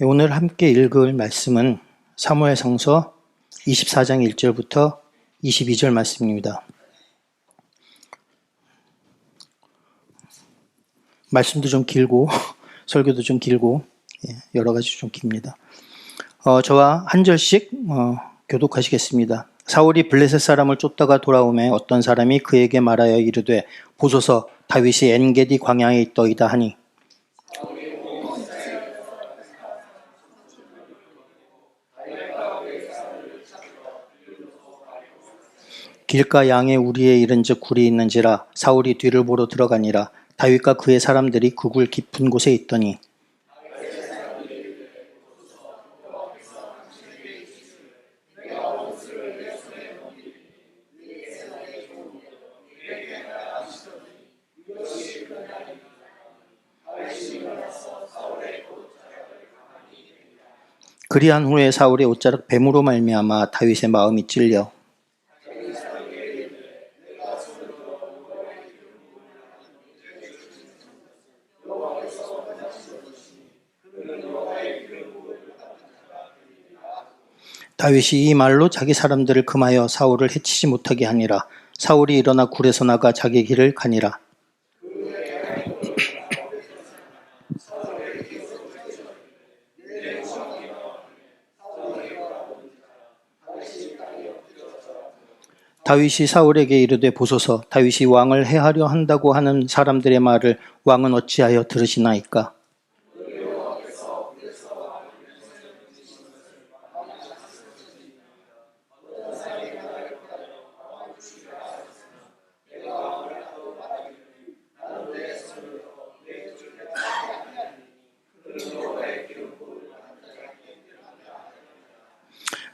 오늘 함께 읽을 말씀은 사무엘상서 24장 1절부터 22절 말씀입니다. 말씀도 좀 길고 설교도 좀 길고 여러 가지 좀 깁니다. 저와 한 절씩 교독하시겠습니다. 사울이 블레셋 사람을 쫓다가 돌아오매 어떤 사람이 그에게 말하여 이르되 보소서 다윗이 엔게디 광야에 있더이다 하니 길가 양의 우리에 이른즉 굴이 있는지라 사울이 뒤를 보러 들어가니라. 다윗과 그의 사람들이 그 굴 깊은 곳에 있더니 그리한 후에 사울의 옷자락 뱀으로 말미암아 다윗의 마음이 찔려 다윗이 이 말로 자기 사람들을 금하여 사울을 해치지 못하게 하니라. 사울이 일어나 굴에서 나가 자기 길을 가니라. 다윗이 사울에게 이르되 보소서 다윗이 왕을 해하려 한다고 하는 사람들의 말을 왕은 어찌하여 들으시나이까?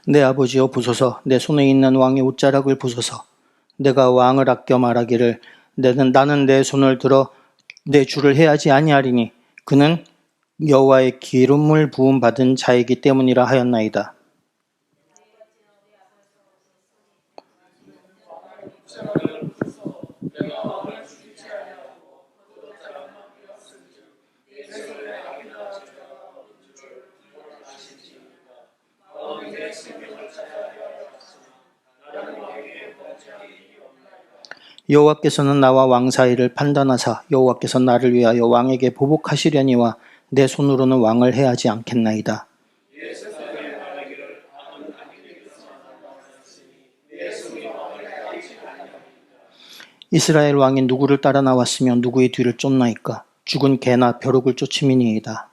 내 아버지여 보소서 내 손에 있는 왕의 옷자락을 보소서 내가 왕을 아껴 말하기를 나는 내 손을 들어 내 주를 해하지 아니하리니 그는 여호와의 기름을 부음 받은 자이기 때문이라 하였나이다. 여호와께서는 나와 왕 사이를 판단하사 여호와께서 나를 위하여 왕에게 보복하시려니와 내 손으로는 왕을 해하지 않겠나이다. 이스라엘 왕이 누구를 따라 나왔으며 누구의 뒤를 쫓나이까? 죽은 개나 벼룩을 쫓음이니이다.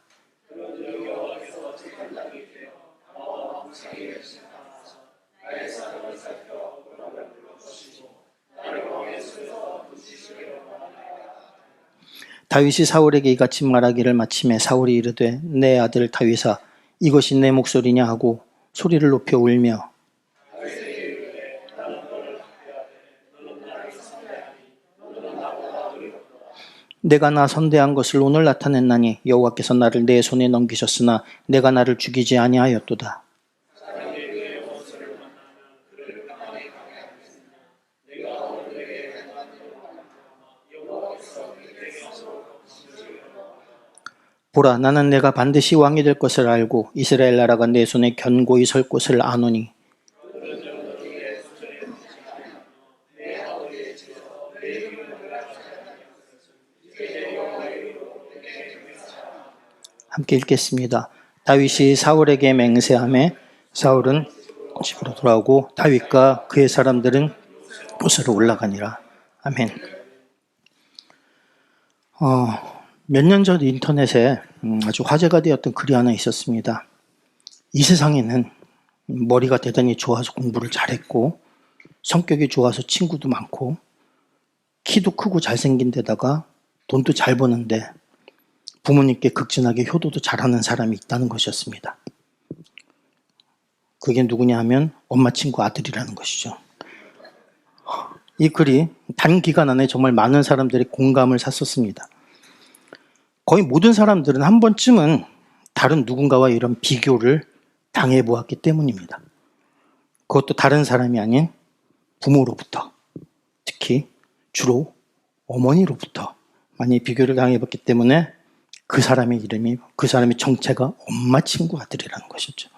다윗이 사울에게 이같이 말하기를 마침에 사울이 이르되 내 아들 다윗아 이것이 내 목소리냐 하고 소리를 높여 울며 내가 나 선대한 것을 오늘 나타냈나니 여호와께서 나를 내 손에 넘기셨으나 내가 나를 죽이지 아니하였도다. 보라 나는 내가 반드시 왕이 될 것을 알고 이스라엘 나라가 내 손에 견고히 설 것을 아노니 함께 읽겠습니다. 다윗이 사울에게 맹세하매 사울은 집으로 돌아오고 다윗과 그의 사람들은 곳으로 올라가니라. 아멘. 몇 년 전 인터넷에 아주 화제가 되었던 글이 하나 있었습니다. 이 세상에는 머리가 대단히 좋아서 공부를 잘했고 성격이 좋아서 친구도 많고 키도 크고 잘생긴 데다가 돈도 잘 버는데 부모님께 극진하게 효도도 잘하는 사람이 있다는 것이었습니다. 그게 누구냐 하면 엄마 친구 아들이라는 것이죠. 이 글이 단기간 안에 정말 많은 사람들의 공감을 샀었습니다. 거의 모든 사람들은 한 번쯤은 다른 누군가와 이런 비교를 당해보았기 때문입니다. 그것도 다른 사람이 아닌 부모로부터, 특히 주로 어머니로부터 많이 비교를 당해봤기 때문에 그 사람의 정체가 엄마 친구 아들이라는 것이죠.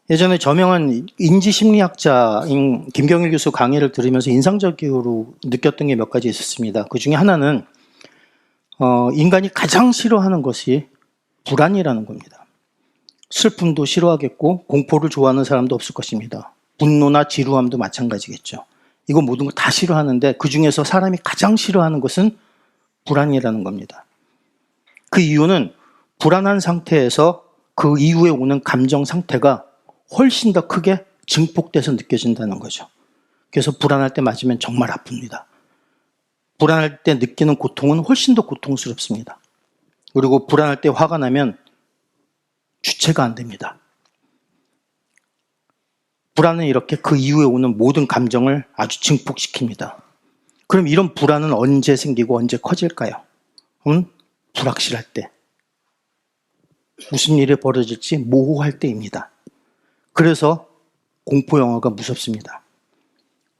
예전에 저명한 인지심리학자인 김경일 교수 강의를 들으면서 인상적으로 느꼈던 게 몇 가지 있었습니다. 그 중에 하나는 인간이 가장 싫어하는 것이 불안이라는 겁니다. 슬픔도 싫어하겠고 공포를 좋아하는 사람도 없을 것입니다. 분노나 지루함도 마찬가지겠죠. 이거 모든 거 다 싫어하는데 그중에서 사람이 가장 싫어하는 것은 불안이라는 겁니다. 그 이유는 불안한 상태에서 그 이후에 오는 감정 상태가 훨씬 더 크게 증폭돼서 느껴진다는 거죠. 그래서 불안할 때 맞으면 정말 아픕니다. 불안할 때 느끼는 고통은 훨씬 더 고통스럽습니다. 그리고 불안할 때 화가 나면 주체가 안 됩니다. 불안은 이렇게 그 이후에 오는 모든 감정을 아주 증폭시킵니다. 그럼 이런 불안은 언제 생기고 언제 커질까요? 불확실할 때. 무슨 일이 벌어질지 모호할 때입니다. 그래서 공포영화가 무섭습니다.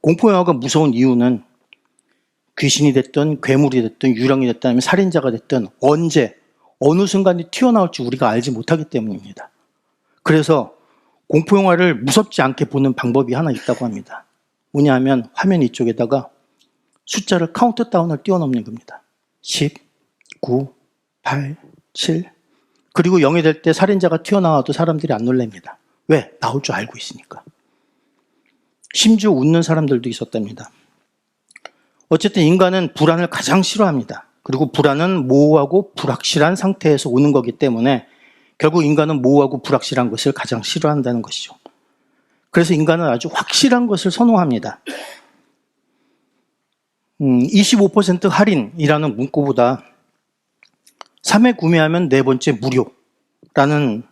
공포영화가 무서운 이유는 귀신이 됐든 괴물이 됐든 유령이 됐든 아니면 살인자가 됐든 언제 어느 순간에 튀어나올지 우리가 알지 못하기 때문입니다. 그래서 공포영화를 무섭지 않게 보는 방법이 하나 있다고 합니다. 뭐냐 하면 화면 이쪽에다가 숫자를 카운트다운을 띄워넣는 겁니다. 10, 9, 8, 7 그리고 0이 될 때 살인자가 튀어나와도 사람들이 안 놀랍니다. 왜? 나올 줄 알고 있으니까. 심지어 웃는 사람들도 있었답니다. 어쨌든 인간은 불안을 가장 싫어합니다. 그리고 불안은 모호하고 불확실한 상태에서 오는 거기 때문에 결국 인간은 모호하고 불확실한 것을 가장 싫어한다는 것이죠. 그래서 인간은 아주 확실한 것을 선호합니다. 25% 할인이라는 문구보다 3회 구매하면 네 번째 무료라는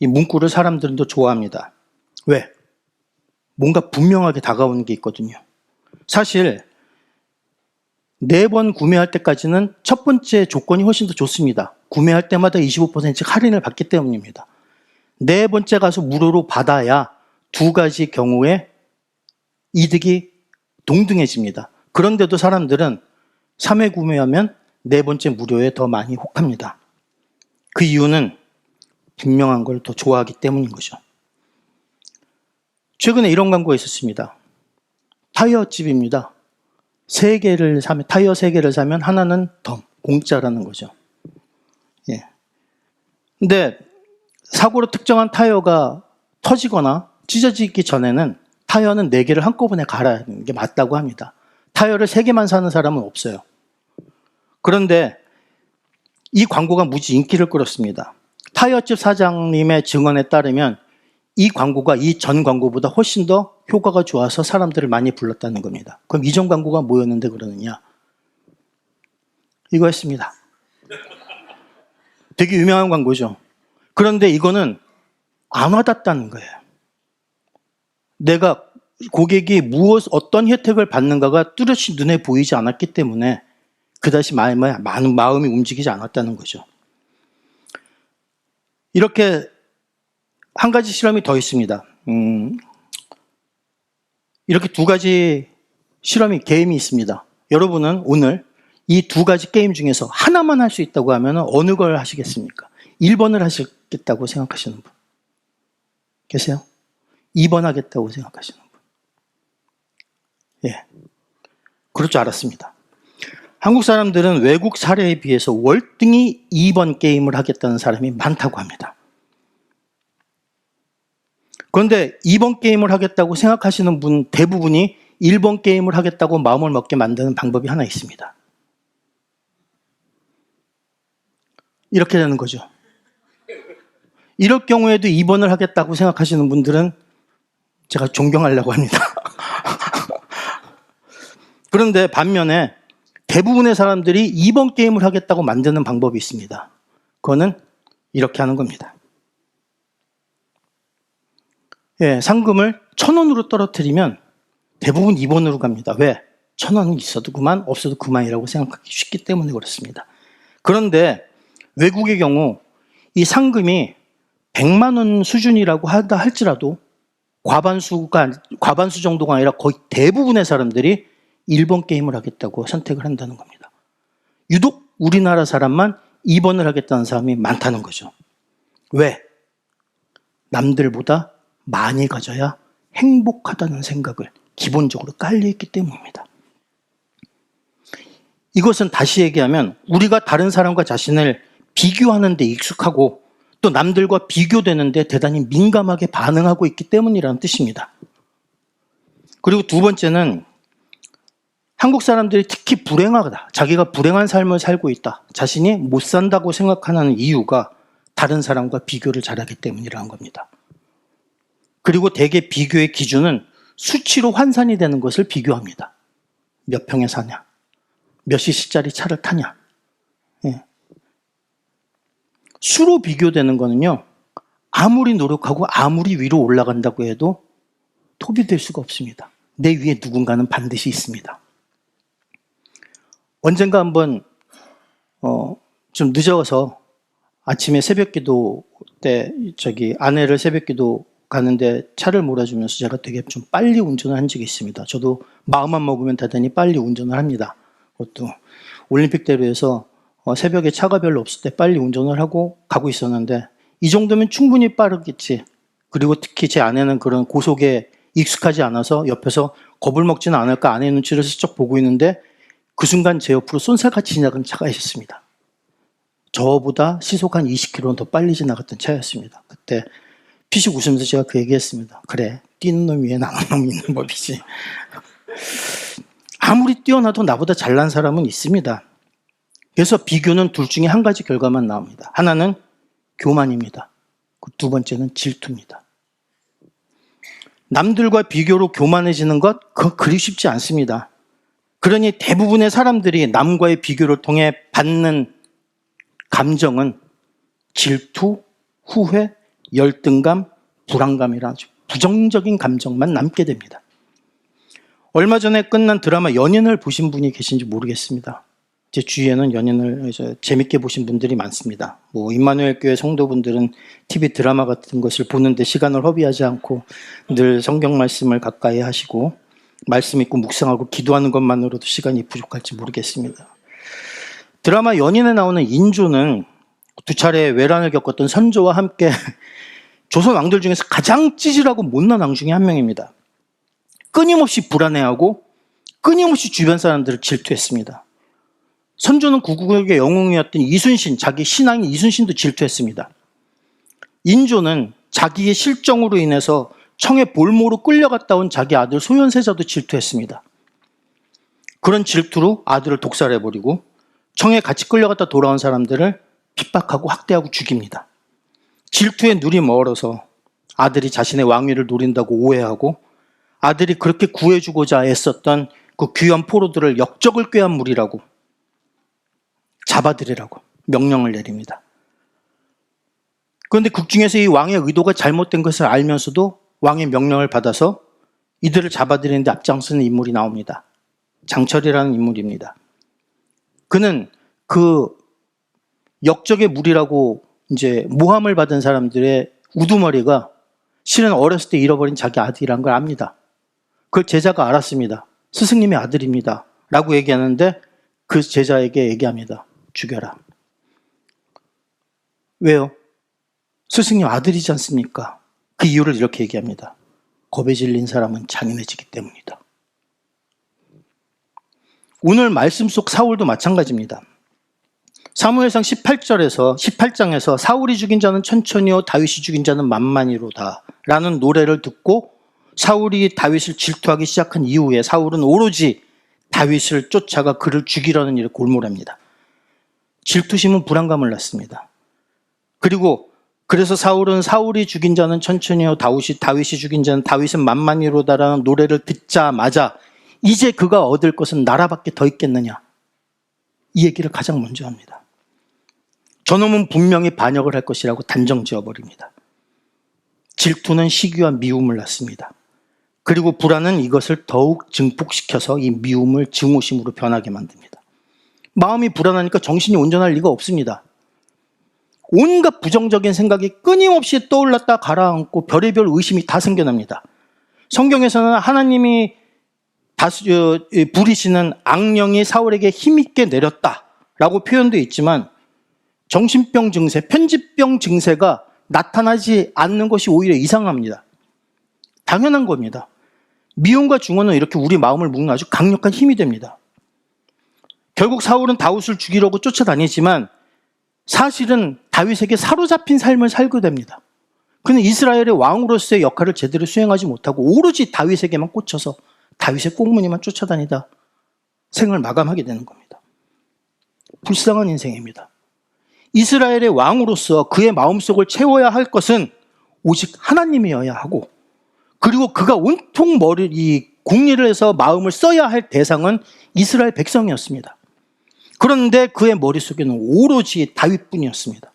이 문구를 사람들은 더 좋아합니다. 왜? 뭔가 분명하게 다가오는 게 있거든요. 사실 4번 구매할 때까지는 첫 번째 조건이 훨씬 더 좋습니다. 구매할 때마다 25%씩 할인을 받기 때문입니다. 네 번째 가서 무료로 받아야 두 가지 경우에 이득이 동등해집니다. 그런데도 사람들은 3회 구매하면 네 번째 무료에 더 많이 혹합니다. 그 이유는 분명한 걸 더 좋아하기 때문인 거죠. 최근에 이런 광고가 있었습니다. 타이어집입니다. 타이어 3개를 사면 하나는 더 공짜라는 거죠. 예. 근데 사고로 특정한 타이어가 터지거나 찢어지기 전에는 타이어는 4개를 한꺼번에 갈아야 하는 게 맞다고 합니다. 타이어를 3개만 사는 사람은 없어요. 그런데 이 광고가 무지 인기를 끌었습니다. 타이어집 사장님의 증언에 따르면 이 광고가 이전 광고보다 훨씬 더 효과가 좋아서 사람들을 많이 불렀다는 겁니다. 그럼 이전 광고가 뭐였는데 그러느냐? 이거였습니다. 되게 유명한 광고죠. 그런데 이거는 안 와닿았다는 거예요. 내가 고객이 어떤 혜택을 받는가가 뚜렷이 눈에 보이지 않았기 때문에 그다시 마음이 움직이지 않았다는 거죠. 이렇게 한 가지 실험이 더 있습니다. 이렇게 두 가지 게임이 있습니다. 여러분은 오늘 이 두 가지 게임 중에서 하나만 할 수 있다고 하면 어느 걸 하시겠습니까? 1번을 하시겠다고 생각하시는 분 계세요? 2번 하겠다고 생각하시는 분? 예, 그럴 줄 알았습니다. 한국 사람들은 외국 사례에 비해서 월등히 2번 게임을 하겠다는 사람이 많다고 합니다. 그런데 2번 게임을 하겠다고 생각하시는 분 대부분이 1번 게임을 하겠다고 마음을 먹게 만드는 방법이 하나 있습니다. 이렇게 되는 거죠. 이럴 경우에도 2번을 하겠다고 생각하시는 분들은 제가 존경하려고 합니다. 그런데 반면에 대부분의 사람들이 2번 게임을 하겠다고 만드는 방법이 있습니다. 그거는 이렇게 하는 겁니다. 예, 상금을 1,000원으로 떨어뜨리면 대부분 2번으로 갑니다. 왜? 1,000원은 있어도 그만, 없어도 그만이라고 생각하기 쉽기 때문에 그렇습니다. 그런데 외국의 경우 이 상금이 100만 원 수준이라고 한다 할지라도 과반수 정도가 아니라 거의 대부분의 사람들이 1번 게임을 하겠다고 선택을 한다는 겁니다. 유독 우리나라 사람만 2번을 하겠다는 사람이 많다는 거죠. 왜? 남들보다 많이 가져야 행복하다는 생각을 기본적으로 깔려있기 때문입니다. 이것은 다시 얘기하면 우리가 다른 사람과 자신을 비교하는 데 익숙하고 또 남들과 비교되는데 대단히 민감하게 반응하고 있기 때문이라는 뜻입니다. 그리고 두 번째는 한국 사람들이 특히 불행하다, 자기가 불행한 삶을 살고 있다, 자신이 못 산다고 생각하는 이유가 다른 사람과 비교를 잘하기 때문이라는 겁니다. 그리고 대개 비교의 기준은 수치로 환산이 되는 것을 비교합니다. 몇 평에 사냐, 몇 cc짜리 차를 타냐. 예. 수로 비교되는 거는요, 아무리 노력하고 아무리 위로 올라간다고 해도 톱이 될 수가 없습니다. 내 위에 누군가는 반드시 있습니다. 언젠가 한번 좀 늦어서 아침에 새벽기도 때 아내를 새벽기도 가는데 차를 몰아주면서 제가 되게 좀 빨리 운전을 한 적이 있습니다. 저도 마음만 먹으면 대단히 빨리 운전을 합니다. 그것도 올림픽대로에서 새벽에 차가 별로 없을 때 빨리 운전을 하고 가고 있었는데 이 정도면 충분히 빠르겠지. 그리고 특히 제 아내는 그런 고속에 익숙하지 않아서 옆에서 겁을 먹지는 않을까 아내의 눈치를 슬쩍 보고 있는데 그 순간 제 옆으로 쏜살같이 지나간 차가 있었습니다. 저보다 시속 한 20km는 더 빨리 지나갔던 차였습니다. 그때 피식 웃으면서 제가 그 얘기했습니다. 그래, 뛰는 놈 위에 나는 놈이 있는 법이지. 아무리 뛰어나도 나보다 잘난 사람은 있습니다. 그래서 비교는 둘 중에 한 가지 결과만 나옵니다. 하나는 교만입니다. 두 번째는 질투입니다. 남들과 비교로 교만해지는 것, 그거 그리 쉽지 않습니다. 그러니 대부분의 사람들이 남과의 비교를 통해 받는 감정은 질투, 후회, 열등감, 불안감이라 아주 부정적인 감정만 남게 됩니다. 얼마 전에 끝난 드라마 연인을 보신 분이 계신지 모르겠습니다. 제 주위에는 연인을 재밌게 보신 분들이 많습니다. 임마누엘 교회 성도분들은 TV 드라마 같은 것을 보는데 시간을 허비하지 않고 늘 성경 말씀을 가까이 하시고 말씀 읽고 묵상하고 기도하는 것만으로도 시간이 부족할지 모르겠습니다. 드라마 연인에 나오는 인조는 2차례 외란을 겪었던 선조와 함께 조선 왕들 중에서 가장 찌질하고 못난 왕 중에 한 명입니다. 끊임없이 불안해하고 끊임없이 주변 사람들을 질투했습니다. 선조는 구국의 영웅이었던 이순신, 자기 신앙인 이순신도 질투했습니다. 인조는 자기의 실정으로 인해서 청에 볼모로 끌려갔다 온 자기 아들 소현세자도 질투했습니다. 그런 질투로 아들을 독살해버리고 청에 같이 끌려갔다 돌아온 사람들을 핍박하고 학대하고 죽입니다. 질투에 눈이 멀어서 아들이 자신의 왕위를 노린다고 오해하고 아들이 그렇게 구해주고자 애썼던 그 귀한 포로들을 역적을 꾀한 무리라고 잡아들이라고 명령을 내립니다. 그런데 극중에서 이 왕의 의도가 잘못된 것을 알면서도 왕의 명령을 받아서 이들을 잡아들이는데 앞장서는 인물이 나옵니다. 장철이라는 인물입니다. 그는 그 역적의 무리라고 이제 모함을 받은 사람들의 우두머리가 실은 어렸을 때 잃어버린 자기 아들이란 걸 압니다. 그걸 제자가 알았습니다. 스승님의 아들입니다. 라고 얘기하는데 그 제자에게 얘기합니다. 죽여라. 왜요? 스승님 아들이지 않습니까? 그 이유를 이렇게 얘기합니다. 겁에 질린 사람은 잔인해지기 때문이다. 오늘 말씀 속 사울도 마찬가지입니다. 사무엘상 18장에서 사울이 죽인 자는 천천히요 다윗이 죽인 자는 만만히로다 라는 노래를 듣고 사울이 다윗을 질투하기 시작한 이후에 사울은 오로지 다윗을 쫓아가 그를 죽이려는 일에 골몰합니다. 질투심은 불안감을 낳습니다. 그래서 사울은 사울이 죽인 자는 천천히요 다윗이 죽인 자는 다윗은 만만히로다라는 노래를 듣자마자 이제 그가 얻을 것은 나라밖에 더 있겠느냐, 이 얘기를 가장 먼저 합니다. 저놈은 분명히 반역을 할 것이라고 단정 지어버립니다. 질투는 시기와 미움을 낳습니다. 그리고 불안은 이것을 더욱 증폭시켜서 이 미움을 증오심으로 변하게 만듭니다. 마음이 불안하니까 정신이 온전할 리가 없습니다. 온갖 부정적인 생각이 끊임없이 떠올랐다 가라앉고 별의별 의심이 다 생겨납니다. 성경에서는 하나님이 부리시는 악령이 사울에게 힘있게 내렸다라고 표현되어 있지만 정신병 증세, 편집병 증세가 나타나지 않는 것이 오히려 이상합니다. 당연한 겁니다. 미움과 증오는 이렇게 우리 마음을 묶는 아주 강력한 힘이 됩니다. 결국 사울은 다윗을 죽이려고 쫓아다니지만 사실은 다윗에게 사로잡힌 삶을 살게 됩니다. 그는 이스라엘의 왕으로서의 역할을 제대로 수행하지 못하고 오로지 다윗에게만 꽂혀서 다윗의 꽁무니만 쫓아다니다 생을 마감하게 되는 겁니다. 불쌍한 인생입니다. 이스라엘의 왕으로서 그의 마음속을 채워야 할 것은 오직 하나님이어야 하고, 그리고 그가 온통 궁리를 해서 마음을 써야 할 대상은 이스라엘 백성이었습니다. 그런데 그의 머릿속에는 오로지 다윗뿐이었습니다.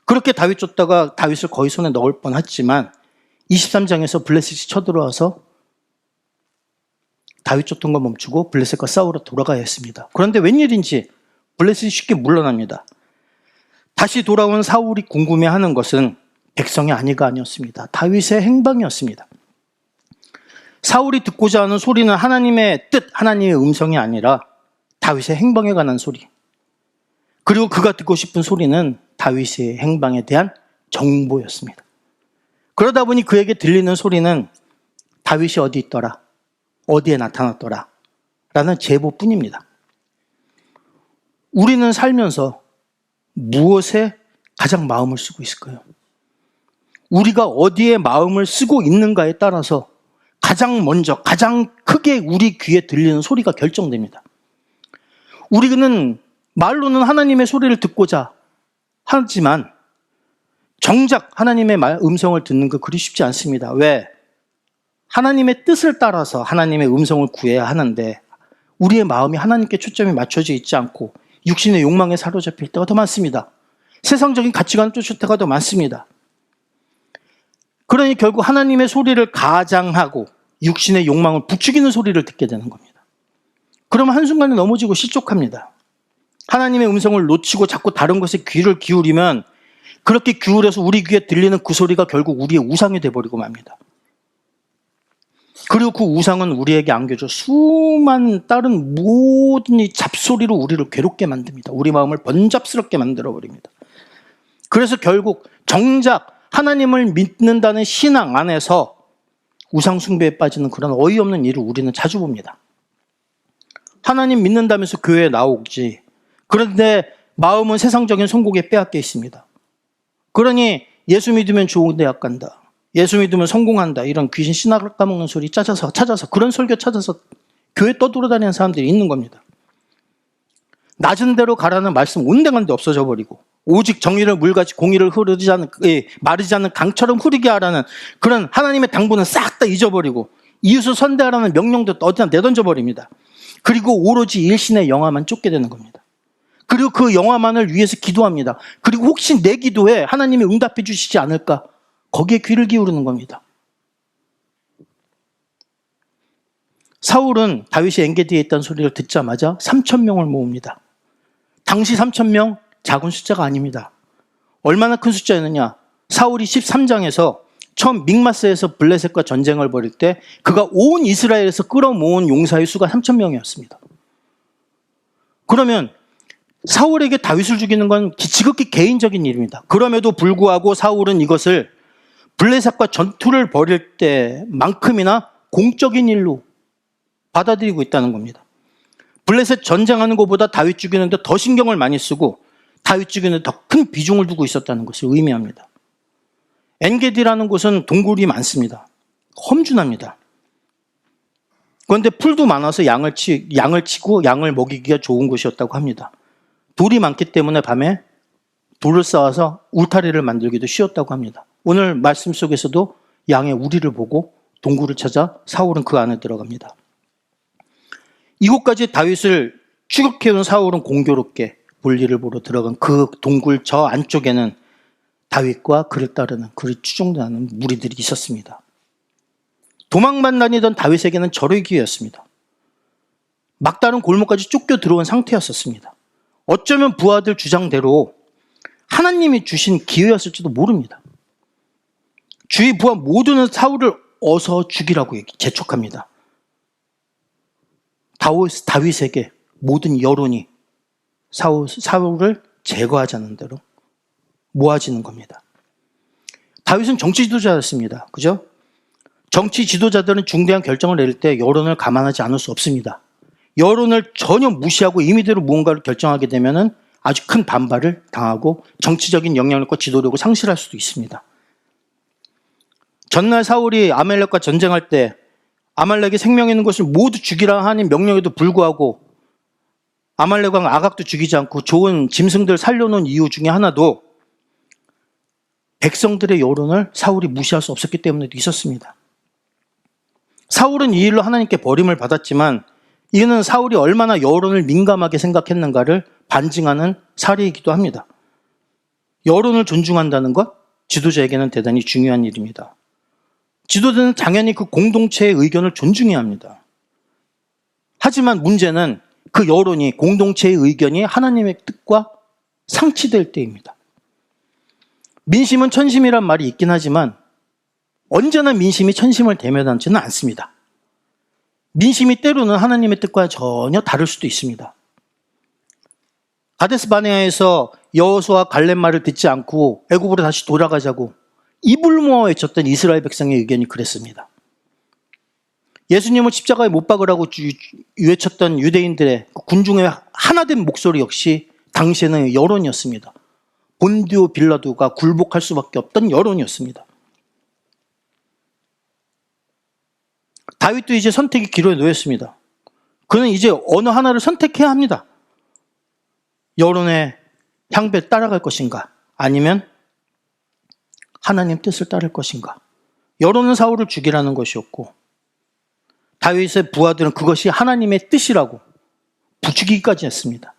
그렇게 다윗 쫓다가 다윗을 거의 손에 넣을 뻔했지만 23장에서 블레셋이 쳐들어와서 다윗 쫓던 거 멈추고 블레셋과 싸우러 돌아가야 했습니다. 그런데 웬일인지 블레셋이 쉽게 물러납니다. 다시 돌아온 사울이 궁금해하는 것은 백성의 안위가 아니었습니다. 다윗의 행방이었습니다. 사울이 듣고자 하는 소리는 하나님의 뜻, 하나님의 음성이 아니라 다윗의 행방에 관한 소리. 그리고 그가 듣고 싶은 소리는 다윗의 행방에 대한 정보였습니다. 그러다 보니 그에게 들리는 소리는 다윗이 어디 있더라, 어디에 나타났더라 라는 제보뿐입니다. 우리는 살면서 무엇에 가장 마음을 쓰고 있을까요? 우리가 어디에 마음을 쓰고 있는가에 따라서 가장 먼저, 가장 크게 우리 귀에 들리는 소리가 결정됩니다. 우리는 말로는 하나님의 소리를 듣고자 하지만 정작 하나님의 음성을 듣는 거 그리 쉽지 않습니다. 왜? 하나님의 뜻을 따라서 하나님의 음성을 구해야 하는데 우리의 마음이 하나님께 초점이 맞춰져 있지 않고 육신의 욕망에 사로잡힐 때가 더 많습니다. 세상적인 가치관을 쫓을 때가 더 많습니다. 그러니 결국 하나님의 소리를 가장하고 육신의 욕망을 부추기는 소리를 듣게 되는 겁니다. 그러면 한순간에 넘어지고 실족합니다. 하나님의 음성을 놓치고 자꾸 다른 것에 귀를 기울이면 그렇게 기울여서 우리 귀에 들리는 그 소리가 결국 우리의 우상이 돼버리고 맙니다. 그리고 그 우상은 우리에게 안겨져 수많은 다른 모든 이 잡소리로 우리를 괴롭게 만듭니다. 우리 마음을 번잡스럽게 만들어버립니다. 그래서 결국 정작 하나님을 믿는다는 신앙 안에서 우상 숭배에 빠지는 그런 어이없는 일을 우리는 자주 봅니다. 하나님 믿는다면서 교회에 나오지, 그런데 마음은 세상적인 성공에 빼앗겨 있습니다. 그러니 예수 믿으면 좋은 대학 간다, 예수 믿으면 성공한다, 이런 귀신 신학을 까먹는 소리 찾아서 그런 설교 찾아서 교회 떠돌아다니는 사람들이 있는 겁니다. 낮은 데로 가라는 말씀 온데간데 없어져 버리고 오직 정의를 물같이 공의를 마르지 않는 강처럼 흐르게 하라는 그런 하나님의 당부는 싹 다 잊어버리고 이웃을 선대하라는 명령도 어디나 내던져 버립니다. 그리고 오로지 일신의 영화만 쫓게 되는 겁니다. 그리고 그 영화만을 위해서 기도합니다. 그리고 혹시 내 기도에 하나님이 응답해 주시지 않을까, 거기에 귀를 기울이는 겁니다. 사울은 다윗이 엔게디에 있다는 소리를 듣자마자 3,000명을 모읍니다. 당시 3,000명 작은 숫자가 아닙니다. 얼마나 큰 숫자였느냐? 사울이 13장에서 처음 믹마스에서 블레셋과 전쟁을 벌일 때 그가 온 이스라엘에서 끌어모은 용사의 수가 3,000명이었습니다. 그러면 사울에게 다윗을 죽이는 건 지극히 개인적인 일입니다. 그럼에도 불구하고 사울은 이것을 블레셋과 전투를 벌일 때만큼이나 공적인 일로 받아들이고 있다는 겁니다. 블레셋 전쟁하는 것보다 다윗 죽이는데 더 신경을 많이 쓰고 다윗 죽이는데 더 큰 비중을 두고 있었다는 것을 의미합니다. 엔게디라는 곳은 동굴이 많습니다. 험준합니다. 그런데 풀도 많아서 양을 치고 양을 먹이기가 좋은 곳이었다고 합니다. 돌이 많기 때문에 밤에 돌을 쌓아서 울타리를 만들기도 쉬웠다고 합니다. 오늘 말씀 속에서도 양의 우리를 보고 동굴을 찾아 사울은 그 안에 들어갑니다. 이곳까지 다윗을 추격해온 사울은 공교롭게 볼일을 보러 들어간 그 동굴 저 안쪽에는 다윗과 그를 따르는, 그를 추종하는 무리들이 있었습니다. 도망만 다니던 다윗에게는 절의 기회였습니다. 막다른 골목까지 쫓겨 들어온 상태였었습니다. 어쩌면 부하들 주장대로 하나님이 주신 기회였을지도 모릅니다. 주위 부하 모두는 사울을 어서 죽이라고 재촉합니다. 다윗에게 모든 여론이 사울을 제거하자는 대로 모아지는 겁니다. 다윗은 정치 지도자였습니다. 그죠? 정치 지도자들은 중대한 결정을 내릴 때 여론을 감안하지 않을 수 없습니다. 여론을 전혀 무시하고 임의대로 무언가를 결정하게 되면 아주 큰 반발을 당하고 정치적인 영향력과 지도력을 상실할 수도 있습니다. 전날 사울이 아말렉과 전쟁할 때 아말렉이 생명 있는 것을 모두 죽이라 하는 명령에도 불구하고 아말렉 왕 아각도 죽이지 않고 좋은 짐승들 살려놓은 이유 중에 하나도 백성들의 여론을 사울이 무시할 수 없었기 때문에도 있었습니다. 사울은 이 일로 하나님께 버림을 받았지만 이는 사울이 얼마나 여론을 민감하게 생각했는가를 반증하는 사례이기도 합니다. 여론을 존중한다는 것, 지도자에게는 대단히 중요한 일입니다. 지도자는 당연히 그 공동체의 의견을 존중해야 합니다. 하지만 문제는 그 여론이, 공동체의 의견이 하나님의 뜻과 상치될 때입니다. 민심은 천심이란 말이 있긴 하지만 언제나 민심이 천심을 대면하지는 않습니다. 민심이 때로는 하나님의 뜻과 전혀 다를 수도 있습니다. 가데스 바네아에서 여호수아 갈렙 말을 듣지 않고 애굽으로 다시 돌아가자고 입을 모아 외쳤던 이스라엘 백성의 의견이 그랬습니다. 예수님을 십자가에 못 박으라고 외쳤던 유대인들의 군중의 하나된 목소리 역시 당시에는 여론이었습니다. 본디오 빌라도가 굴복할 수밖에 없던 여론이었습니다. 다윗도 이제 선택의 기로에 놓였습니다. 그는 이제 어느 하나를 선택해야 합니다. 여론의 향배를 따라갈 것인가? 아니면 하나님 뜻을 따를 것인가? 여론은 사울을 죽이라는 것이었고 다윗의 부하들은 그것이 하나님의 뜻이라고 부추기기까지 했습니다.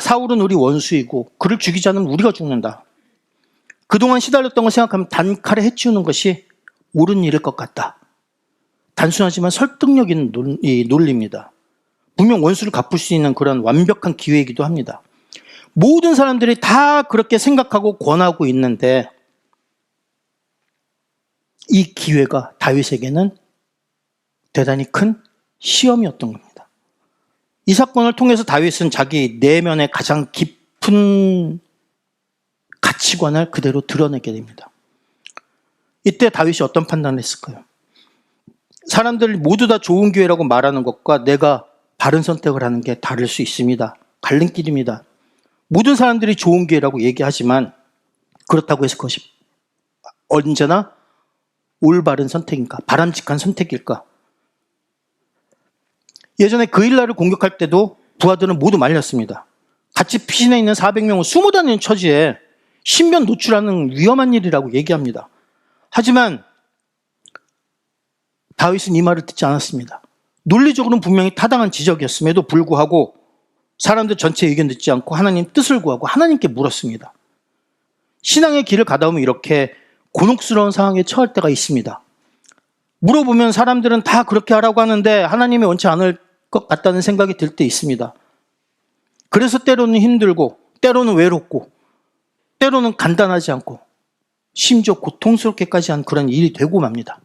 사울은 우리 원수이고 그를 죽이자는 우리가 죽는다. 그동안 시달렸던 걸 생각하면 단칼에 해치우는 것이 옳은 일일 것 같다. 단순하지만 설득력 있는 논리입니다. 분명 원수를 갚을 수 있는 그런 완벽한 기회이기도 합니다. 모든 사람들이 다 그렇게 생각하고 권하고 있는데 이 기회가 다윗에게는 대단히 큰 시험이었던 겁니다. 이 사건을 통해서 다윗은 자기 내면의 가장 깊은 가치관을 그대로 드러내게 됩니다. 이때 다윗이 어떤 판단을 했을까요? 사람들이 모두 다 좋은 기회라고 말하는 것과 내가 바른 선택을 하는 게 다를 수 있습니다. 갈림길입니다. 모든 사람들이 좋은 기회라고 얘기하지만 그렇다고 해서 그것이 언제나 올바른 선택인가? 바람직한 선택일까? 예전에 그일라를 공격할 때도 부하들은 모두 말렸습니다. 같이 피신해 있는 400명을 숨어 다니는 처지에 신변 노출하는 위험한 일이라고 얘기합니다. 하지만 다윗은 이 말을 듣지 않았습니다. 논리적으로는 분명히 타당한 지적이었음에도 불구하고 사람들 전체의 의견 듣지 않고 하나님 뜻을 구하고 하나님께 물었습니다. 신앙의 길을 가다 보면 이렇게 곤혹스러운 상황에 처할 때가 있습니다. 물어보면 사람들은 다 그렇게 하라고 하는데 하나님이 원치 않을 것 같다는 생각이 들 때 있습니다. 그래서 때로는 힘들고 때로는 외롭고 때로는 간단하지 않고 심지어 고통스럽게까지 한 그런 일이 되고 맙니다.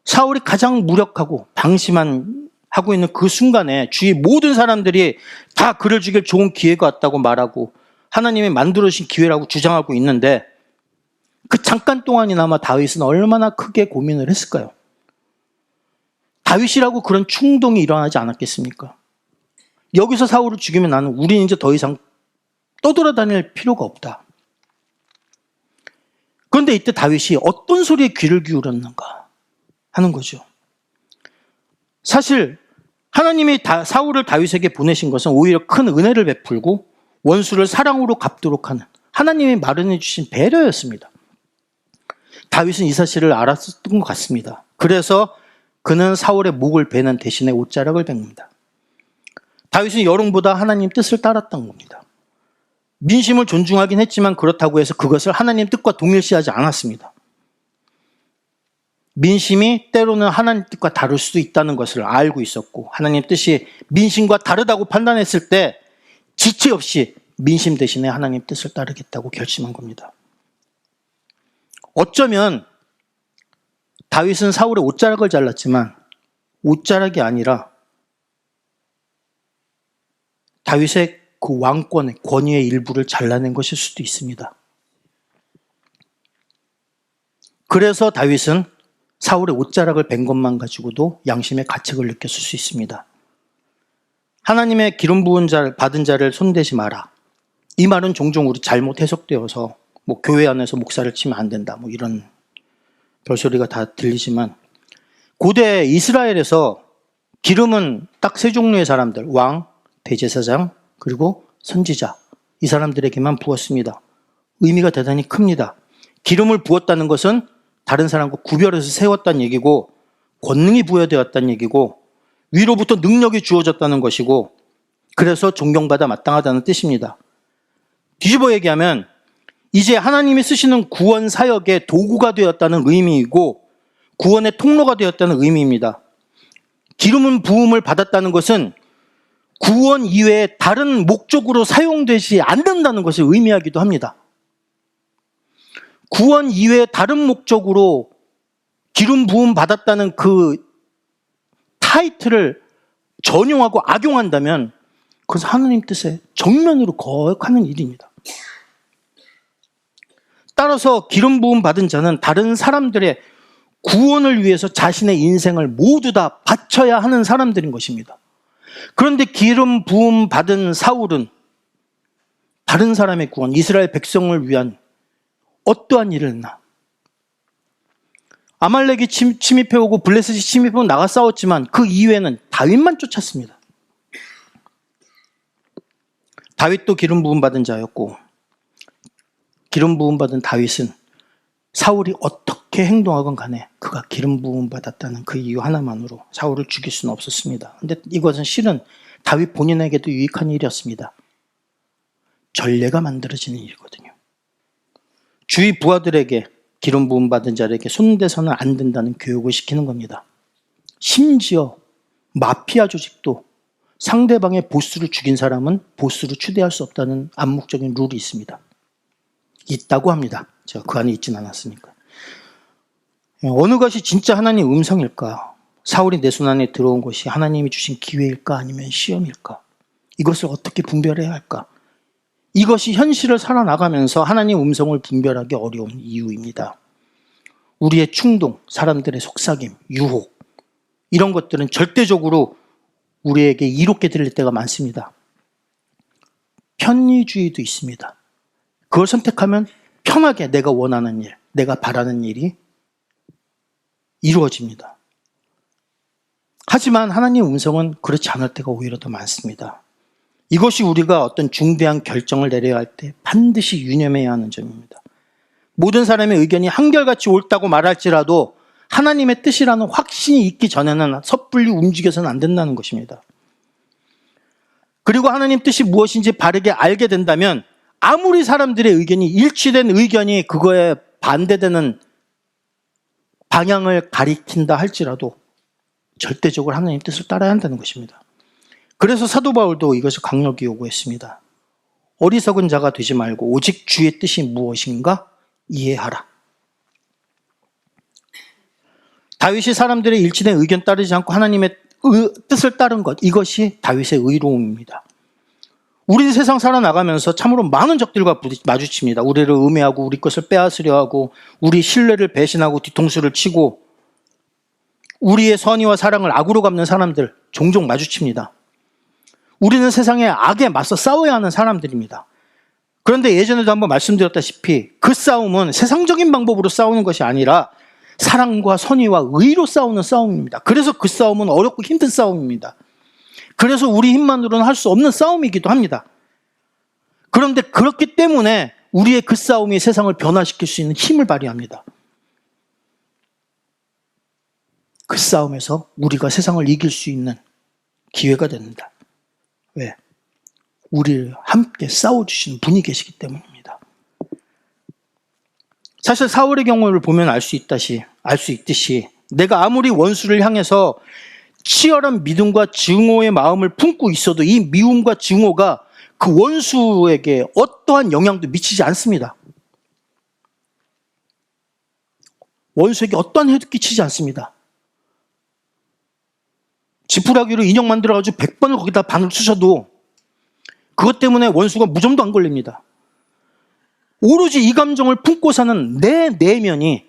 사울이 가장 무력하고 방심한 하고 있는 그 순간에 주위 모든 사람들이 다 그를 죽일 좋은 기회가 왔다고 말하고 하나님이 만들어주신 기회라고 주장하고 있는데 그 잠깐 동안이나마 다윗은 얼마나 크게 고민을 했을까요? 다윗이라고 그런 충동이 일어나지 않았겠습니까? 여기서 사울을 죽이면 나는 우리는 이제 더 이상 떠돌아다닐 필요가 없다. 그런데 이때 다윗이 어떤 소리에 귀를 기울였는가 하는 거죠. 사실 하나님이 사울을 다윗에게 보내신 것은 오히려 큰 은혜를 베풀고 원수를 사랑으로 갚도록 하는 하나님이 마련해 주신 배려였습니다. 다윗은 이 사실을 알았던 것 같습니다. 그래서 그는 사울의 목을 베는 대신에 옷자락을 뱉습니다. 다윗은 여론보다 하나님 뜻을 따랐던 겁니다. 민심을 존중하긴 했지만 그렇다고 해서 그것을 하나님 뜻과 동일시하지 않았습니다. 민심이 때로는 하나님 뜻과 다를 수도 있다는 것을 알고 있었고 하나님 뜻이 민심과 다르다고 판단했을 때 지체 없이 민심 대신에 하나님 뜻을 따르겠다고 결심한 겁니다. 어쩌면 다윗은 사울의 옷자락을 잘랐지만 옷자락이 아니라 다윗의 그 왕권의 권위의 일부를 잘라낸 것일 수도 있습니다. 그래서 다윗은 사울의 옷자락을 벤 것만 가지고도 양심의 가책을 느꼈을 수 있습니다. 하나님의 기름 부은 자를 받은 자를 손대지 마라. 이 말은 종종 우리 잘못 해석되어서 교회 안에서 목사를 치면 안 된다 이런 별소리가 다 들리지만, 고대 이스라엘에서 기름은 딱 세 종류의 사람들, 왕, 대제사장, 그리고 선지자, 이 사람들에게만 부었습니다. 의미가 대단히 큽니다. 기름을 부었다는 것은 다른 사람과 구별해서 세웠다는 얘기고, 권능이 부여되었다는 얘기고, 위로부터 능력이 주어졌다는 것이고, 그래서 존경받아 마땅하다는 뜻입니다. 뒤집어 얘기하면 이제 하나님이 쓰시는 구원 사역의 도구가 되었다는 의미이고, 구원의 통로가 되었다는 의미입니다. 기름은 부음을 받았다는 것은 구원 이외에 다른 목적으로 사용되지 않는다는 것을 의미하기도 합니다. 구원 이외에 다른 목적으로 기름 부음 받았다는 그 타이틀을 전용하고 악용한다면 그것은 하나님 뜻에 정면으로 거역하는 일입니다. 따라서 기름 부음 받은 자는 다른 사람들의 구원을 위해서 자신의 인생을 모두 다 바쳐야 하는 사람들인 것입니다. 그런데 기름 부음 받은 사울은 다른 사람의 구원, 이스라엘 백성을 위한 어떠한 일을 했나? 아말렉이 침입해오고 블레셋이 침입해오고 나가 싸웠지만 그 이외에는 다윗만 쫓았습니다. 다윗도 기름 부음 받은 자였고, 기름 부음 받은 다윗은 사울이 어떻게 행동하건 간에 그가 기름 부음 받았다는 그 이유 하나만으로 사울을 죽일 수는 없었습니다. 그런데 이것은 실은 다윗 본인에게도 유익한 일이었습니다. 전례가 만들어지는 일이거든요. 주위 부하들에게 기름 부음 받은 자에게 손대서는 안 된다는 교육을 시키는 겁니다. 심지어 마피아 조직도 상대방의 보스를 죽인 사람은 보스로 추대할 수 없다는 암묵적인 룰이 있습니다. 있다고 합니다. 제가 그 안에 있진 않았으니까. 어느 것이 진짜 하나님의 음성일까? 사울이 내 손 안에 들어온 것이 하나님이 주신 기회일까? 아니면 시험일까? 이것을 어떻게 분별해야 할까? 이것이 현실을 살아나가면서 하나님의 음성을 분별하기 어려운 이유입니다. 우리의 충동, 사람들의 속삭임, 유혹, 이런 것들은 절대적으로 우리에게 이롭게 들릴 때가 많습니다. 편리주의도 있습니다. 그걸 선택하면 편하게 내가 원하는 일, 내가 바라는 일이 이루어집니다. 하지만 하나님의 음성은 그렇지 않을 때가 오히려 더 많습니다. 이것이 우리가 어떤 중대한 결정을 내려야 할 때 반드시 유념해야 하는 점입니다. 모든 사람의 의견이 한결같이 옳다고 말할지라도 하나님의 뜻이라는 확신이 있기 전에는 섣불리 움직여서는 안 된다는 것입니다. 그리고 하나님 뜻이 무엇인지 바르게 알게 된다면 아무리 사람들의 의견이 일치된 의견이 그거에 반대되는 방향을 가리킨다 할지라도 절대적으로 하나님 뜻을 따라야 한다는 것입니다. 그래서 사도 바울도 이것을 강력히 요구했습니다. 어리석은 자가 되지 말고 오직 주의 뜻이 무엇인가 이해하라. 다윗이 사람들의 일치된 의견 따르지 않고 하나님의 뜻을 따른 것, 이것이 다윗의 의로움입니다. 우리는 세상 살아나가면서 참으로 많은 적들과 마주칩니다. 우리를 음해하고 우리 것을 빼앗으려 하고 우리 신뢰를 배신하고 뒤통수를 치고 우리의 선의와 사랑을 악으로 갚는 사람들 종종 마주칩니다. 우리는 세상의 악에 맞서 싸워야 하는 사람들입니다. 그런데 예전에도 한번 말씀드렸다시피 그 싸움은 세상적인 방법으로 싸우는 것이 아니라 사랑과 선의와 의로 싸우는 싸움입니다. 그래서 그 싸움은 어렵고 힘든 싸움입니다. 그래서 우리 힘만으로는 할 수 없는 싸움이기도 합니다. 그런데 그렇기 때문에 우리의 그 싸움이 세상을 변화시킬 수 있는 힘을 발휘합니다. 그 싸움에서 우리가 세상을 이길 수 있는 기회가 됩니다. 왜? 우리를 함께 싸워주시는 분이 계시기 때문입니다. 사실 사울의 경우를 보면 알 수 있듯이 내가 아무리 원수를 향해서 치열한 믿음과 증오의 마음을 품고 있어도 이 미움과 증오가 그 원수에게 어떠한 영향도 미치지 않습니다. 원수에게 어떠한 해도 끼치지 않습니다. 지푸라기로 인형 만들어가지고 100번을 거기다 바늘 쑤셔도 그것 때문에 원수가 무좀도 안 걸립니다. 오로지 이 감정을 품고 사는 내 내면이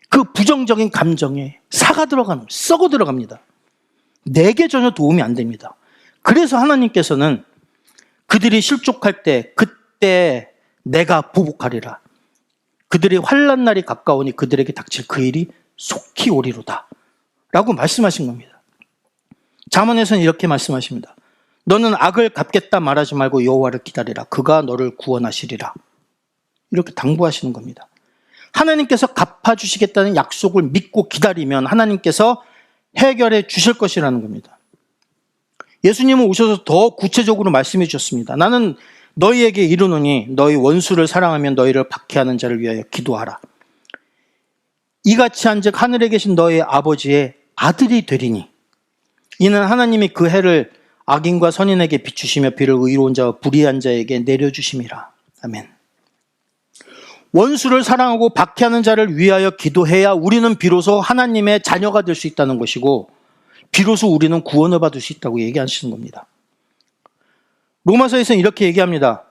그 부정적인 감정에 사가 들어가는, 썩어 들어갑니다. 내게 전혀 도움이 안 됩니다. 그래서 하나님께서는 그들이 실족할 때 그때 내가 보복하리라. 그들의 환난 날이 가까우니 그들에게 닥칠 그 일이 속히 오리로다 라고 말씀하신 겁니다. 잠언에서는 이렇게 말씀하십니다. 너는 악을 갚겠다 말하지 말고 여호와를 기다리라. 그가 너를 구원하시리라. 이렇게 당부하시는 겁니다. 하나님께서 갚아주시겠다는 약속을 믿고 기다리면 하나님께서 해결해 주실 것이라는 겁니다. 예수님은 오셔서 더 구체적으로 말씀해 주셨습니다. 나는 너희에게 이르노니 너희 원수를 사랑하면 너희를 박해하는 자를 위하여 기도하라. 이같이 한즉 하늘에 계신 너희 아버지의 아들이 되리니 이는 하나님이 그 해를 악인과 선인에게 비추시며 비를 의로운 자와 불의한 자에게 내려주심이라. 아멘. 원수를 사랑하고 박해하는 자를 위하여 기도해야 우리는 비로소 하나님의 자녀가 될 수 있다는 것이고 비로소 우리는 구원을 받을 수 있다고 얘기하시는 겁니다. 로마서에서는 이렇게 얘기합니다.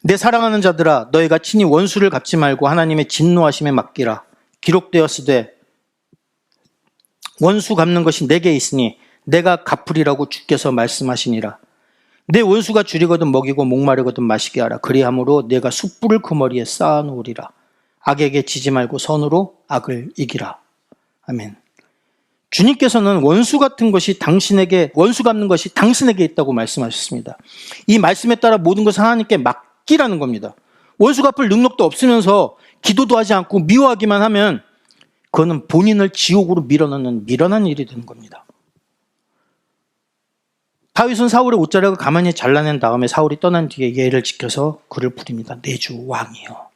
내 사랑하는 자들아 너희가 친히 원수를 갚지 말고 하나님의 진노하심에 맡기라. 기록되었으되 원수 갚는 것이 내게 있으니 내가 갚으리라고 주께서 말씀하시니라. 내 원수가 줄이거든 먹이고 목마르거든 마시게 하라. 그리함으로 내가 숯불을 그 머리에 쌓아놓으리라. 악에게 지지 말고 선으로 악을 이기라. 아멘. 주님께서는 원수 갚는 것이 당신에게 있다고 말씀하셨습니다. 이 말씀에 따라 모든 것을 하나님께 맡기라는 겁니다. 원수 갚을 능력도 없으면서 기도도 하지 않고 미워하기만 하면 그거는 본인을 지옥으로 밀어넣는 미련한 일이 되는 겁니다. 다윗은 사울의 옷자락을 가만히 잘라낸 다음에 사울이 떠난 뒤에 예를 지켜서 그를 부립니다. 내 주 왕이여.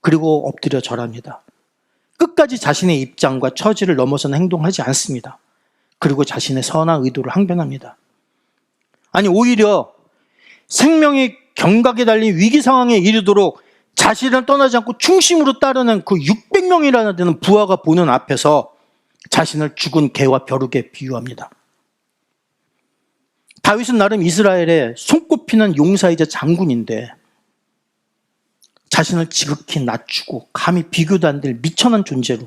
그리고 엎드려 절합니다. 끝까지 자신의 입장과 처지를 넘어서는 행동하지 않습니다. 그리고 자신의 선한 의도를 항변합니다. 아니 오히려 생명의 경각에 달린 위기 상황에 이르도록 자신을 떠나지 않고 충심으로 따르는 그 600명이라는 되는 부하가 보는 앞에서 자신을 죽은 개와 벼룩에 비유합니다. 다윗은 나름 이스라엘의 손꼽히는 용사이자 장군인데 자신을 지극히 낮추고 감히 비교도 안 될 미천한 존재로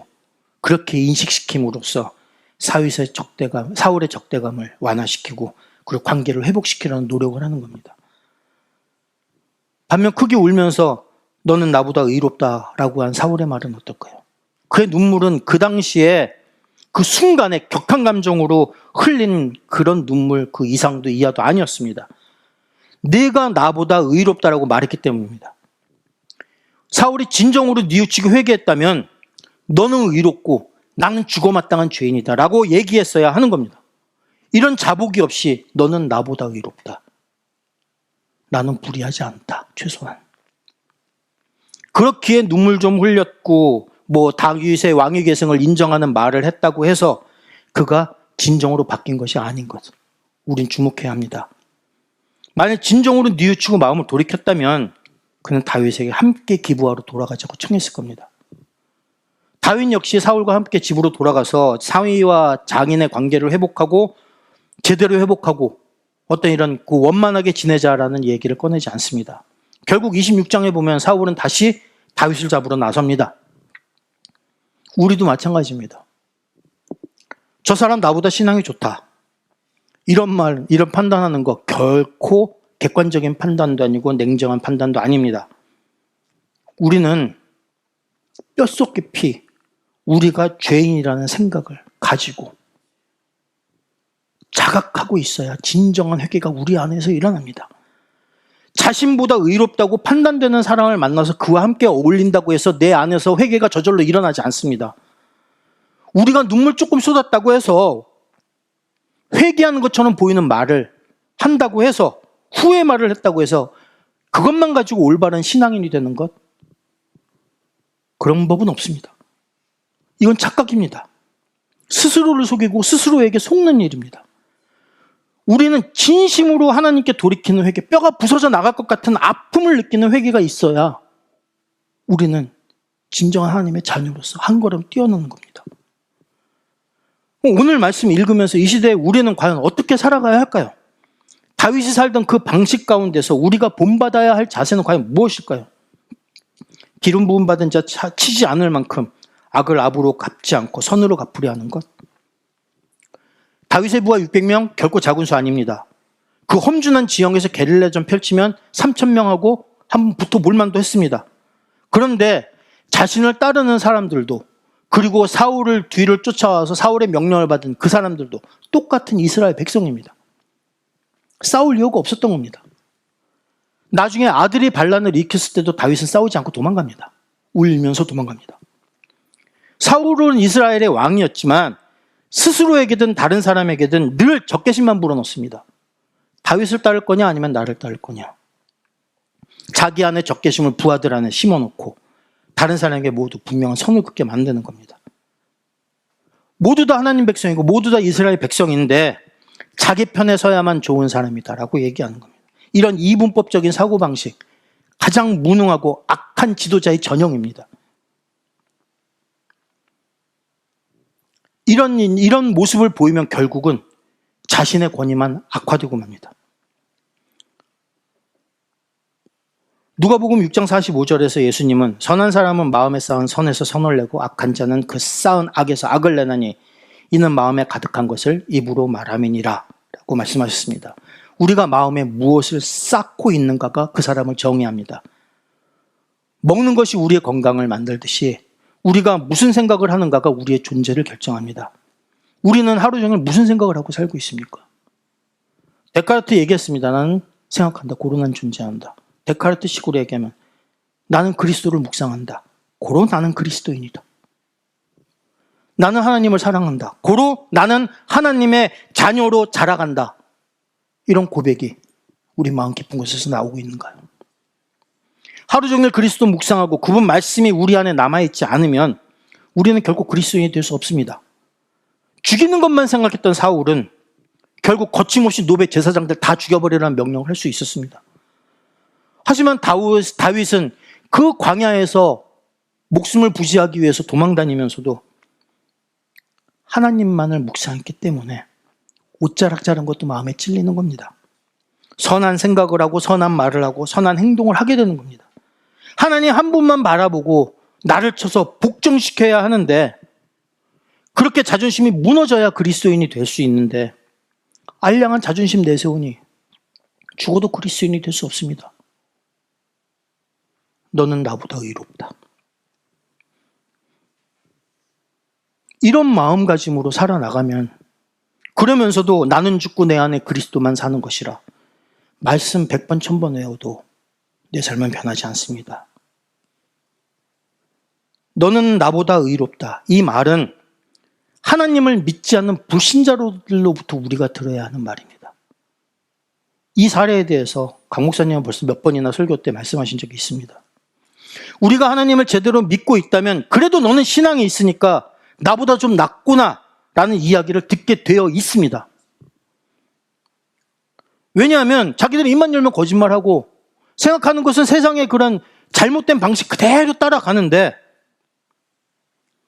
그렇게 인식시킴으로써 사울의 적대감을 완화시키고 그리고 관계를 회복시키려는 노력을 하는 겁니다. 반면 크게 울면서 너는 나보다 의롭다라고 한 사울의 말은 어떨까요? 그의 눈물은 그 당시에 그 순간에 격한 감정으로 흘린 그런 눈물 그 이상도 이하도 아니었습니다. 내가 나보다 의롭다라고 말했기 때문입니다. 사울이 진정으로 뉘우치고 회개했다면 너는 의롭고 나는 죽어마땅한 죄인이다 라고 얘기했어야 하는 겁니다. 이런 자복이 없이 너는 나보다 의롭다. 나는 불의하지 않다. 최소한. 그렇기에 눈물 좀 흘렸고 다윗의 왕위 계승을 인정하는 말을 했다고 해서 그가 진정으로 바뀐 것이 아닌 것. 우린 주목해야 합니다. 만약 진정으로 뉘우치고 마음을 돌이켰다면 그는 다윗에게 함께 기브아로 돌아가자고 청했을 겁니다. 다윗 역시 사울과 함께 집으로 돌아가서 사위와 장인의 관계를 회복하고 제대로 회복하고 어떤 이런 원만하게 지내자라는 얘기를 꺼내지 않습니다. 결국 26장에 보면 사울은 다시 다윗을 잡으러 나섭니다. 우리도 마찬가지입니다. 저 사람 나보다 신앙이 좋다. 이런 판단하는 거 결코 객관적인 판단도 아니고 냉정한 판단도 아닙니다. 우리는 뼛속 깊이 우리가 죄인이라는 생각을 가지고 자각하고 있어야 진정한 회개가 우리 안에서 일어납니다. 자신보다 의롭다고 판단되는 사람을 만나서 그와 함께 어울린다고 해서 내 안에서 회개가 저절로 일어나지 않습니다. 우리가 눈물 조금 쏟았다고 해서 회개하는 것처럼 보이는 말을 한다고 해서 후회 말을 했다고 해서 그것만 가지고 올바른 신앙인이 되는 것? 그런 법은 없습니다. 이건 착각입니다. 스스로를 속이고 스스로에게 속는 일입니다. 우리는 진심으로 하나님께 돌이키는 회개, 뼈가 부서져 나갈 것 같은 아픔을 느끼는 회개가 있어야 우리는 진정한 하나님의 자녀로서 한 걸음 뛰어넘는 겁니다. 오늘 말씀 읽으면서 이 시대에 우리는 과연 어떻게 살아가야 할까요? 다윗이 살던 그 방식 가운데서 우리가 본받아야 할 자세는 과연 무엇일까요? 기름 부음 받은 자 치지 않을 만큼 악을 악으로 갚지 않고 선으로 갚으려 하는 것. 다윗의 부하 600명 결코 작은 수 아닙니다. 그 험준한 지형에서 게릴라전 펼치면 3,000명하고 한번 붙어 볼만도 했습니다. 그런데 자신을 따르는 사람들도, 그리고 사울을 뒤를 쫓아와서 사울의 명령을 받은 그 사람들도 똑같은 이스라엘 백성입니다. 싸울 이유가 없었던 겁니다. 나중에 아들이 반란을 일으켰을 때도 다윗은 싸우지 않고 도망갑니다. 울면서 도망갑니다. 사울은 이스라엘의 왕이었지만 스스로에게든 다른 사람에게든 늘 적개심만 불어넣습니다. 다윗을 따를 거냐 아니면 나를 따를 거냐. 자기 안에 적개심을 부하들 안에 심어놓고 다른 사람에게 모두 분명한 선을 긋게 만드는 겁니다. 모두 다 하나님 백성이고 모두 다 이스라엘 백성인데 자기 편에 서야만 좋은 사람이다라고 얘기하는 겁니다. 이런 이분법적인 사고방식, 가장 무능하고 악한 지도자의 전형입니다. 이런 모습을 보이면 결국은 자신의 권위만 악화되고 맙니다. 누가복음 6장 45절에서 예수님은 선한 사람은 마음에 쌓은 선에서 선을 내고 악한 자는 그 쌓은 악에서 악을 내나니 이는 마음에 가득한 것을 입으로 말함이니라 라고 말씀하셨습니다. 우리가 마음에 무엇을 쌓고 있는가가 그 사람을 정의합니다. 먹는 것이 우리의 건강을 만들듯이 우리가 무슨 생각을 하는가가 우리의 존재를 결정합니다. 우리는 하루 종일 무슨 생각을 하고 살고 있습니까? 데카르트 얘기했습니다. 나는 생각한다. 고로 난 존재한다. 데카르트 식으로 얘기하면 나는 그리스도를 묵상한다. 고로 나는 그리스도인이다. 나는 하나님을 사랑한다. 고로 나는 하나님의 자녀로 자라간다. 이런 고백이 우리 마음 깊은 곳에서 나오고 있는가요? 하루 종일 그리스도 묵상하고 그분 말씀이 우리 안에 남아있지 않으면 우리는 결국 그리스도인이 될 수 없습니다. 죽이는 것만 생각했던 사울은 결국 거침없이 노베 제사장들 다 죽여버리라는 명령을 할 수 있었습니다. 하지만 다윗은 그 광야에서 목숨을 부지하기 위해서 도망다니면서도 하나님만을 묵상했기 때문에 옷자락 자른 것도 마음에 찔리는 겁니다. 선한 생각을 하고 선한 말을 하고 선한 행동을 하게 되는 겁니다. 하나님 한 분만 바라보고 나를 쳐서 복종시켜야 하는데 그렇게 자존심이 무너져야 그리스도인이 될 수 있는데 알량한 자존심 내세우니 죽어도 그리스도인이 될 수 없습니다. 너는 나보다 의롭다. 이런 마음가짐으로 살아나가면 그러면서도 나는 죽고 내 안에 그리스도만 사는 것이라 말씀 100번 1000번 외워도 내 삶은 변하지 않습니다. 너는 나보다 의롭다. 이 말은 하나님을 믿지 않는 불신자로부터 우리가 들어야 하는 말입니다. 이 사례에 대해서 강 목사님은 벌써 몇 번이나 설교 때 말씀하신 적이 있습니다. 우리가 하나님을 제대로 믿고 있다면 그래도 너는 신앙이 있으니까 나보다 좀 낫구나 라는 이야기를 듣게 되어 있습니다. 왜냐하면 자기들이 입만 열면 거짓말하고 생각하는 것은 세상의 그런 잘못된 방식 그대로 따라가는데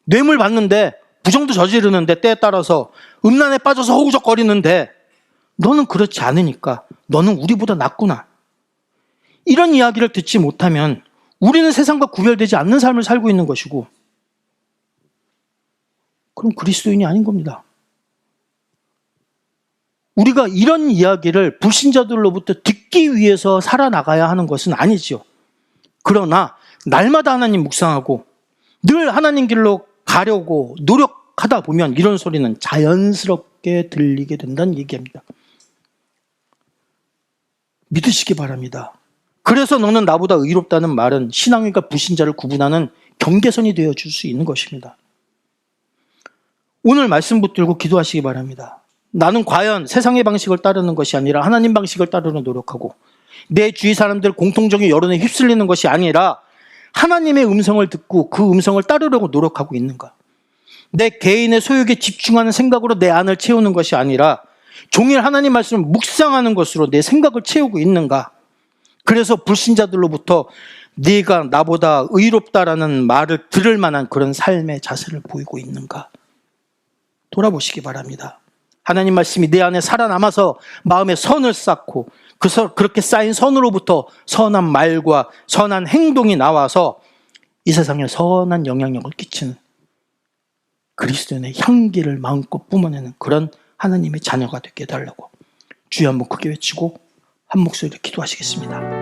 뇌물 받는데 부정도 저지르는데 때에 따라서 음란에 빠져서 허우적거리는데 너는 그렇지 않으니까 너는 우리보다 낫구나. 이런 이야기를 듣지 못하면 우리는 세상과 구별되지 않는 삶을 살고 있는 것이고 그럼 그리스도인이 아닌 겁니다. 우리가 이런 이야기를 불신자들로부터 듣기 위해서 살아나가야 하는 것은 아니지요. 그러나 날마다 하나님 묵상하고 늘 하나님 길로 가려고 노력하다 보면 이런 소리는 자연스럽게 들리게 된다는 얘기입니다. 믿으시기 바랍니다. 그래서 너는 나보다 의롭다는 말은 신앙인과 불신자를 구분하는 경계선이 되어줄 수 있는 것입니다. 오늘 말씀 붙들고 기도하시기 바랍니다. 나는 과연 세상의 방식을 따르는 것이 아니라 하나님 방식을 따르려 노력하고 내 주위 사람들 공통적인 여론에 휩쓸리는 것이 아니라 하나님의 음성을 듣고 그 음성을 따르려고 노력하고 있는가? 내 개인의 소욕에 집중하는 생각으로 내 안을 채우는 것이 아니라 종일 하나님 말씀을 묵상하는 것으로 내 생각을 채우고 있는가? 그래서 불신자들로부터 네가 나보다 의롭다라는 말을 들을 만한 그런 삶의 자세를 보이고 있는가? 돌아보시기 바랍니다. 하나님 말씀이 내 안에 살아남아서 마음에 선을 쌓고 그렇게 쌓인 선으로부터 선한 말과 선한 행동이 나와서 이 세상에 선한 영향력을 끼치는 그리스도인의 향기를 마음껏 뿜어내는 그런 하나님의 자녀가 되게 해달라고 주여 한번 크게 외치고 한 목소리로 기도하시겠습니다.